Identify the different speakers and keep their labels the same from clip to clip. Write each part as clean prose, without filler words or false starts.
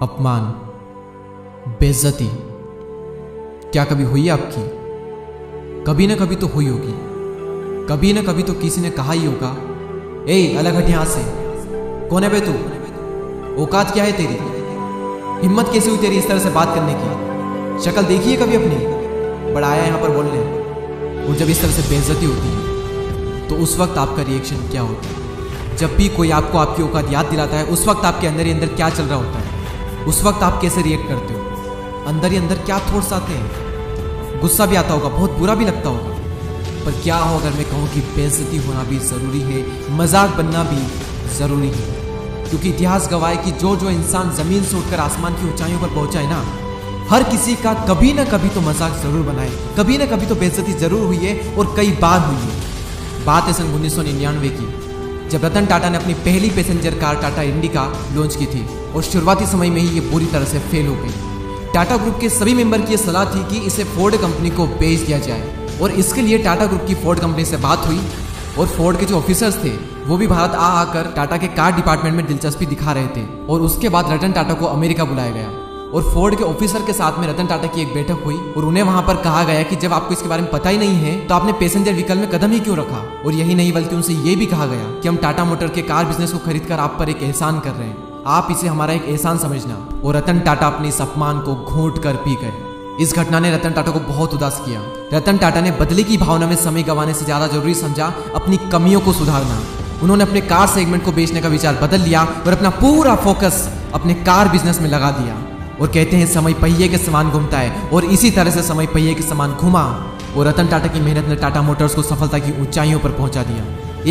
Speaker 1: अपमान, बेइज्जती क्या कभी हुई है आपकी? कभी ना कभी तो हुई होगी। कभी ना कभी तो किसी ने कहा ही होगा, ए अलग हट यहां से, कौन है बे तू? औकात क्या है तेरी? हिम्मत कैसे हुई तेरी इस तरह से बात करने की? शक्ल देखी है कभी अपनी? बड़ा आया यहां पर बोलने। और जब इस तरह से बेइज्जती होती है तो उस वक्त आपका रिएक्शन क्या होता है? जब भी कोई आपको आपकी औकात याद दिलाता है, उस वक्त आपके अंदर ही अंदर क्या चल रहा होता है? उस वक्त आप कैसे रिएक्ट करते हो? अंदर ही अंदर क्या थॉट्स आते हैं? गुस्सा भी आता होगा, बहुत बुरा भी लगता होगा। पर क्या हो अगर मैं कहूँ कि बेइज्जती होना भी ज़रूरी है, मजाक बनना भी ज़रूरी है। क्योंकि इतिहास गवाह है कि जो जो इंसान ज़मीन से उठकर आसमान की ऊंचाइयों पर पहुंचा है ना, हर किसी का कभी ना कभी तो मजाक ज़रूर बनाए, कभी ना कभी तो बेइज्जती ज़रूर हुई है और कई बार हुई है। बात है सन 1999 की, जब रतन टाटा ने अपनी पहली passenger car Tata indica launch की थी और शुरुआती समय में ही ये पूरी तरह से फेल हो गई। टाटा ग्रुप के सभी मेंबर की यह सलाह थी कि इसे फोर्ड कंपनी को बेच दिया जाए और इसके लिए टाटा ग्रुप की फोर्ड कंपनी से बात हुई और फोर्ड के जो ऑफिसर्स थे वो भी भारत आकर टाटा के कार डिपार्टमेंट में दिलचस्पी दिखा रहे थे। और उसके बाद रतन टाटा को अमेरिका बुलाया गया और फोर्ड के ऑफिसर के साथ में रतन टाटा की एक बैठक हुई और उन्हें वहां पर कहा गया कि जब आपको इसके बारे में पता ही नहीं है तो आपने पैसेंजर व्हीकल में कदम ही क्यों रखा? और यही नहीं बल्कि उनसे ये भी कहा गया कि हम टाटा मोटर के कार बिजनेस को खरीद कर आप पर एक एहसान कर रहे हैं, आप इसे हमारा एक एहसान समझना। और रतन टाटा अपने इस अपमान को घोंट कर पी गए। इस घटना ने रतन टाटा को बहुत उदास किया। रतन टाटा ने बदले की भावना में समय गंवाने से ज्यादा जरूरी समझा अपनी कमियों को सुधारना। उन्होंने अपने कार सेगमेंट को बेचने का विचार बदल लिया और अपना पूरा फोकस अपने कार बिजनेस में लगा दिया। और कहते हैं समय पहिए के समान घूमता है, और इसी तरह से समय पहिए के समान घुमा और रतन टाटा की मेहनत ने टाटा मोटर्स को सफलता की ऊंचाइयों पर पहुंचा दिया।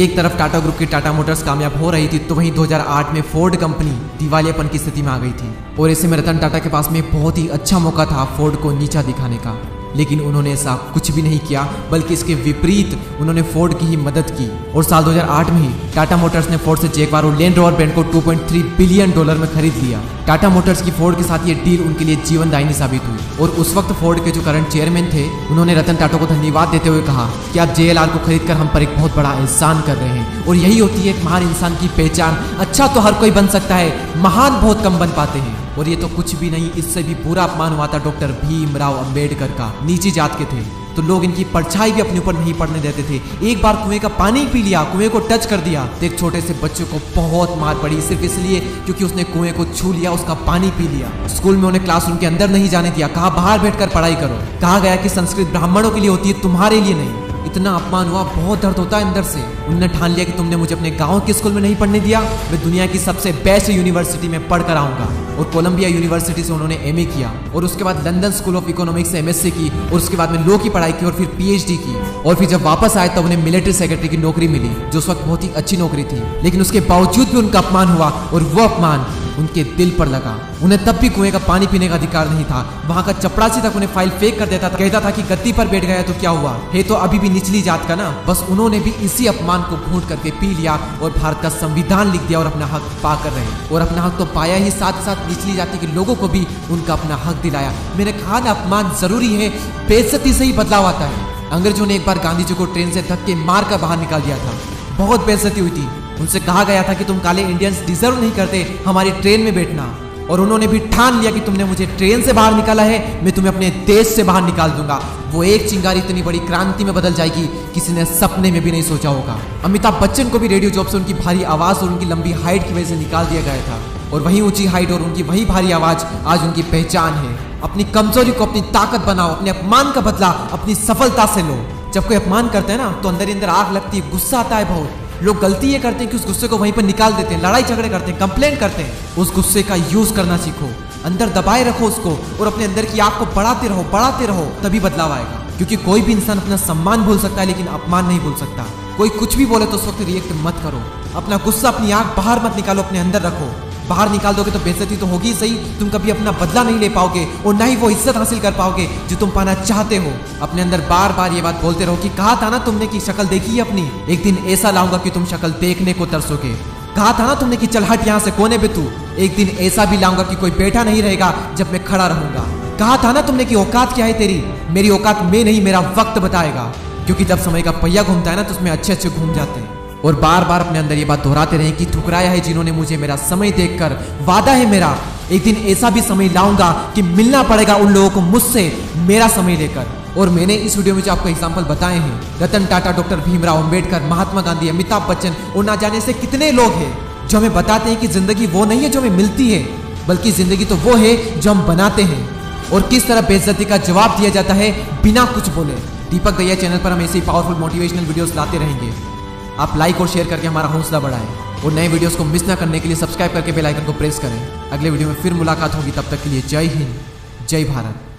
Speaker 1: एक तरफ टाटा ग्रुप की टाटा मोटर्स कामयाब हो रही थी तो वहीं 2008 में फोर्ड कंपनी दिवालियापन की स्थिति में आ गई थी। और ऐसे में रतन टाटा के पास में बहुत ही अच्छा मौका था फोर्ड को नीचा दिखाने का, लेकिन उन्होंने ऐसा कुछ भी नहीं किया, बल्कि इसके विपरीत उन्होंने फोर्ड की ही मदद की। और साल 2008 में ही टाटा मोटर्स ने फोर्ड से जैगवार और लैंड रोवर ब्रांड को $2.3 बिलियन में खरीद लिया। टाटा मोटर्स की फोर्ड के साथ ये डील उनके लिए जीवनदायिनी साबित हुई। और उस वक्त फोर्ड के जो करंट चेयरमैन थे उन्होंने रतन टाटा को धन्यवाद देते हुए कहा कि आप JLR को खरीद कर हम पर एक बहुत बड़ा एहसान कर रहे हैं। और यही होती है एक महान इंसान की पहचान। अच्छा तो हर कोई बन सकता है, महान बहुत कम बन पाते हैं। और ये तो कुछ भी नहीं, इससे भी बुरा अपमान हुआ था डॉक्टर भीमराव अंबेडकर का। नीची जात के थे तो लोग इनकी परछाई भी अपने ऊपर नहीं पड़ने देते थे। एक बार कुएं का पानी पी लिया, कुएं को टच कर दिया तो एक छोटे से बच्चे को बहुत मार पड़ी, सिर्फ इसलिए क्योंकि उसने कुएं को छू लिया, उसका पानी पी लिया। स्कूल में उन्हें क्लासरूम के अंदर नहीं जाने दिया, कहा बाहर बैठकर पढ़ाई करो। कहा गया कि संस्कृत ब्राह्मणों के लिए होती है, तुम्हारे लिए नहीं। इतना अपमान हुआ, बहुत दर्द होता है अंदर से। उन्होंने ठान लिया कि तुमने मुझे अपने गांव के स्कूल में नहीं पढ़ने दिया, मैं दुनिया की सबसे बेस्ट यूनिवर्सिटी में पढ़ कर आऊंगा। और कोलंबिया यूनिवर्सिटी से उन्होंने MA किया और उसके बाद लंदन स्कूल ऑफ इकोनॉमिक्स से MSc की और उसके बाद में लॉ की पढ़ाई की और फिर PhD की। और फिर जब वापस आए तब उन्हें मिलिट्री सेक्रेटरी की नौकरी मिली, जो उस वक्त बहुत ही अच्छी नौकरी थी। लेकिन उसके बावजूद भी उनका अपमान हुआ और वो अपमान उनके दिल पर लगा। उन्हें तब भी कुएं का पानी पीने का अधिकार नहीं था। वहां का चपरासी तक उन्हें फाइल फेंक कर देता था, कहता था कि गद्दी पर बैठ गया तो क्या हुआ है, तो अभी भी निचली जात का ना। बस उन्होंने भी इसी अपमान को घूंट करके पी लिया और भारत का संविधान लिख दिया और अपना हक पा कर रहे। और अपना हक तो पाया ही, साथ साथ निचली जाति के लोगों को भी उनका अपना हक दिलाया। मैंने कहा ना, अपमान जरूरी है, बेइज्जती से ही बदलाव आता है। अंग्रेजों ने एक बार गांधी जी को ट्रेन से धक्के मार कर बाहर निकाल दिया था, बहुत बेइज्जती हुई थी। उनसे कहा गया था कि तुम काले इंडियंस डिजर्व नहीं करते हमारी ट्रेन में बैठना। और उन्होंने भी ठान लिया कि तुमने मुझे ट्रेन से बाहर निकाला है, मैं तुम्हें अपने देश से बाहर निकाल दूंगा। वो एक चिंगारी इतनी बड़ी क्रांति में बदल जाएगी, किसी ने सपने में भी नहीं सोचा होगा। अमिताभ बच्चन को भी रेडियो जॉब से उनकी भारी आवाज और उनकी लंबी हाइट की वजह से निकाल दिया गया था। और वही ऊंची हाइट और उनकी वही भारी आवाज आज उनकी पहचान है। अपनी कमजोरी को अपनी ताकत बनाओ, अपने अपमान का बदला अपनी सफलता से लो। जब कोई अपमान करता है ना तो अंदर ही अंदर आग लगती है, गुस्सा आता है बहुत। लोग गलती ये करते हैं कि उस गुस्से को वहीं पर निकाल देते हैं, लड़ाई झगड़े करते हैं, कंप्लेंट करते हैं। उस गुस्से का यूज करना सीखो, अंदर दबाए रखो उसको और अपने अंदर की आग को बढ़ाते रहो, तभी बदलाव आएगा। क्योंकि कोई भी इंसान अपना सम्मान भूल सकता है लेकिन अपमान नहीं भूल सकता। कोई कुछ भी बोले तो उस वक्त रिएक्ट मत करो, अपना गुस्सा, अपनी आग बाहर मत निकालो, अपने अंदर रखो। बाहर निकाल दोगे तो बेइज्जती तो होगी सही, तुम कभी अपना बदला नहीं ले पाओगे और ना ही वो इज्जत हासिल कर पाओगे जो तुम पाना चाहते हो। अपने अंदर बार बार ये बात बोलते रहो कि कहा था ना तुमने कि शक्ल देखी है अपनी, एक दिन ऐसा लाऊंगा कि तुम शक्ल देखने को तरसोगे। कहा था ना तुमने कि चल हट यहाँ से, कोने पे तू, एक दिन ऐसा भी लाऊंगा कि कोई बैठा नहीं रहेगा जब मैं खड़ा रहूंगा। कहा था ना तुमने कि औकात क्या है तेरी, मेरी औकात में नहीं मेरा वक्त बताएगा। क्योंकि जब समय का पहिया घूमता है ना तो उसमें अच्छे अच्छे घूम जाते हैं। और बार बार अपने अंदर ये बात दोहराते रहें कि ठुकराया है जिन्होंने मुझे मेरा समय देखकर, वादा है मेरा एक दिन ऐसा भी समय लाऊंगा कि मिलना पड़ेगा उन लोगों को मुझसे, मेरा समय लेकर। और मैंने इस वीडियो में जो आपको एग्जाम्पल बताए हैं, रतन टाटा, डॉक्टर भीमराव अंबेडकर, महात्मा गांधी, अमिताभ बच्चन और ना जाने से कितने लोग हैं जो हमें बताते हैं कि जिंदगी वो नहीं है जो हमें मिलती है, बल्कि जिंदगी तो वो है जो हम बनाते हैं। और किस तरह बेइज्जती का जवाब दिया जाता है बिना कुछ बोले। दीपक दैया चैनल पर हम ऐसे ही पावरफुल मोटिवेशनल वीडियोस लाते रहेंगे। आप लाइक और शेयर करके हमारा हौसला बढ़ाएं और नए वीडियोस को मिस ना करने के लिए सब्सक्राइब करके बेल आइकन को प्रेस करें। अगले वीडियो में फिर मुलाकात होगी, तब तक के लिए जय हिंद, जय भारत।